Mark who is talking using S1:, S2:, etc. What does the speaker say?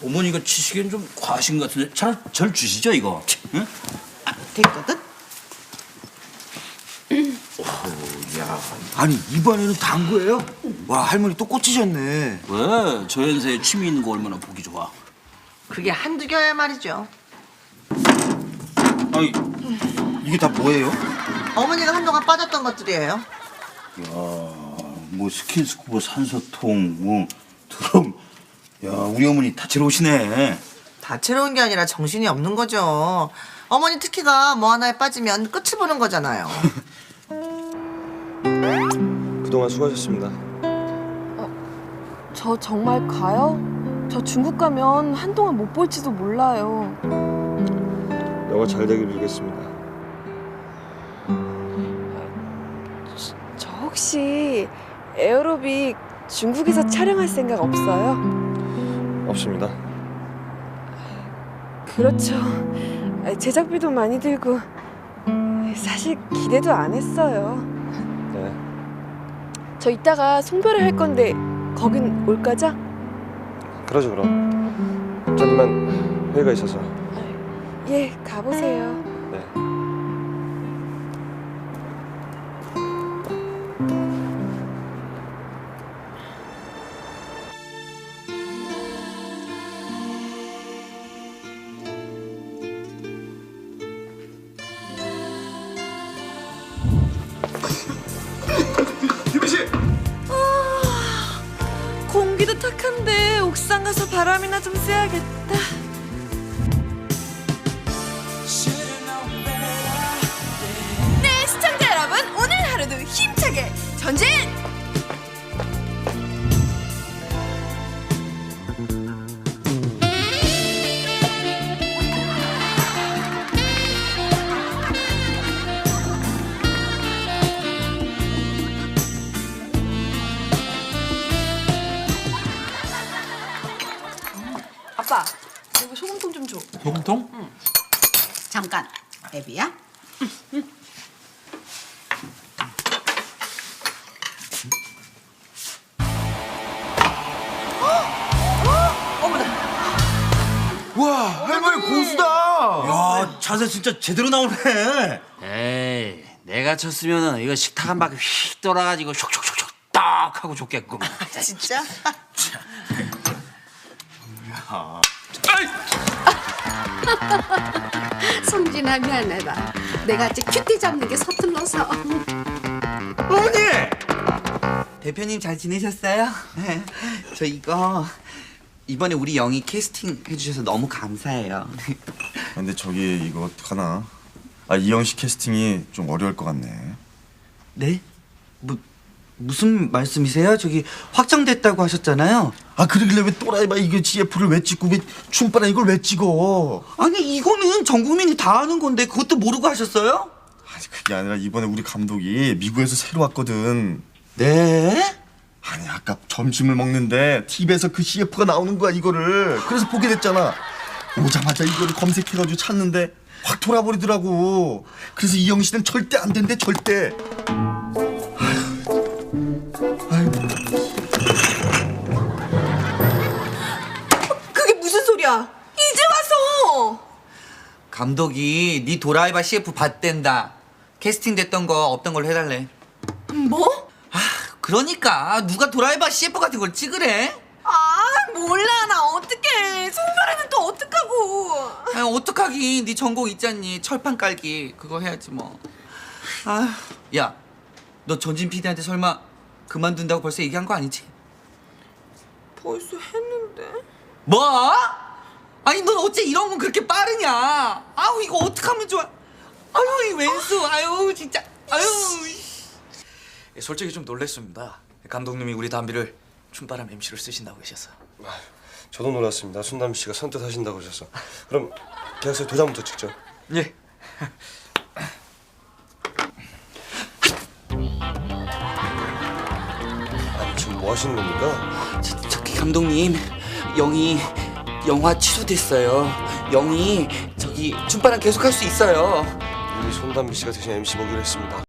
S1: 어머니가 치시기엔 좀 과하신 것 같은데 절 주시죠 이거. 응?
S2: 됐거든?
S3: 야, 아니 이번에는 당구예요? 와, 할머니 또 꽂히셨네.
S1: 왜? 저 연세에 취미 있는 거 얼마나 보기 좋아.
S2: 그게 한두 개야 말이죠.
S3: 아니, 이게 다 뭐예요?
S2: 어머니가 한동안 빠졌던 것들이에요.
S3: 뭐 스킨스쿠버, 산소통, 뭐 드럼. 야, 우리 어머니 다치러 오시네.
S2: 다채로운 게 아니라 정신이 없는 거죠. 어머니 특기가 뭐 하나에 빠지면 끝을 보는 거잖아요.
S4: 그동안 수고하셨습니다.
S5: 저 정말 가요? 저 중국 가면 한동안 못 볼지도 몰라요.
S4: 영화 잘 되길 빌겠습니다.
S5: 저 혹시 에어로빅 중국에서 촬영할 생각 없어요?
S4: 없습니다.
S5: 그렇죠. 제작비도 많이 들고 사실 기대도 안 했어요.
S4: 네.
S5: 저 이따가 송별회 할 건데 거긴 올 거죠?
S4: 그러죠 그럼. 잠깐만 회의가 있어서.
S5: 예, 가보세요.
S4: 네.
S5: 공기도 탁한데 옥상 가서 바람이나 좀 쐬야겠다. 네, 시청자 여러분, 오늘 하루도 힘차게 전진! 아빠, 여기 소금통 좀 줘.
S1: 소금통?
S6: 잠깐, 애비야?
S3: 와, 할머니 고수다.
S1: 야, 자세 진짜 제대로 나오네.
S7: 에이, 내가 쳤으면은 이거 식탁 한 바퀴 휙 돌아가지고 슉슉슉슉 딱 하고 좋겠구만.
S2: 진짜?
S6: 성진아 미안해라. 내가 아직 큐티 잡는 게 서툴러서.
S2: 어머니! 대표님 잘 지내셨어요? 저 이거 이번에 우리 영희 캐스팅 해주셔서 너무 감사해요.
S8: 근데 저기 이거 어떡하나? 아, 이영식 캐스팅이 좀 어려울 것 같네.
S2: 네? 무슨 말씀이세요? 저기 확정됐다고 하셨잖아요.
S8: 아, 그러길래 왜 또라이바 이거 GF를 왜 찍고 왜 춤바라 이걸 왜 찍어?
S2: 아니 이거는 전 국민이 다 아는 건데 그것도 모르고 하셨어요?
S8: 아니, 그게 아니라 이번에 우리 감독이 미국에서 새로 왔거든.
S2: 네?
S8: 아니, 아까 점심을 먹는데 TV에서 그 CF가 나오는 거야 이거를. 그래서 보게 됐잖아. 오자마자 이거를 검색해가지고 찾는데 확 돌아버리더라고. 그래서 이영희 씨는 절대 안 된대, 절대.
S5: 그게 무슨 소리야? 이제 와서!
S2: 감독이 네 도라이바 CF 봤댄다. 캐스팅 됐던 거 없던 걸로 해달래.
S5: 뭐?
S2: 그러니까 누가 도라이바 CF 같은 걸 찍으래?
S5: 몰라, 나 어떡해. 송별회는 또 어떡하고.
S2: 아니 어떡하긴, 네 전공 있잖니. 철판 깔기 그거 해야지 뭐. 야, 너 전진 PD한테 설마 그만둔다고 벌써 얘기한 거 아니지?
S5: 벌써 했는데.
S2: 뭐? 아니 넌 어째 이런 건 그렇게 빠르냐? 아우 이거 어떡하면 좋아? 아유 이 왼수, 아유 진짜, 아유.
S9: 솔직히 좀 놀랬습니다. 감독님이 우리 담비를 춤바람 MC로 쓰신다고 계셔서.
S4: 저도 놀랐습니다. 순담 씨가 선뜻 하신다고 하셔서. 그럼 계약서에 도장부터 찍죠.
S9: 예.
S4: 아니 지금 뭐 하시는 겁니까?
S2: 저기 감독님, 영희 영화 취소됐어요. 영희 저기 춤바람 계속 할 수 있어요.
S4: 우리 손담비 씨가 대신 MC 보기로 했습니다.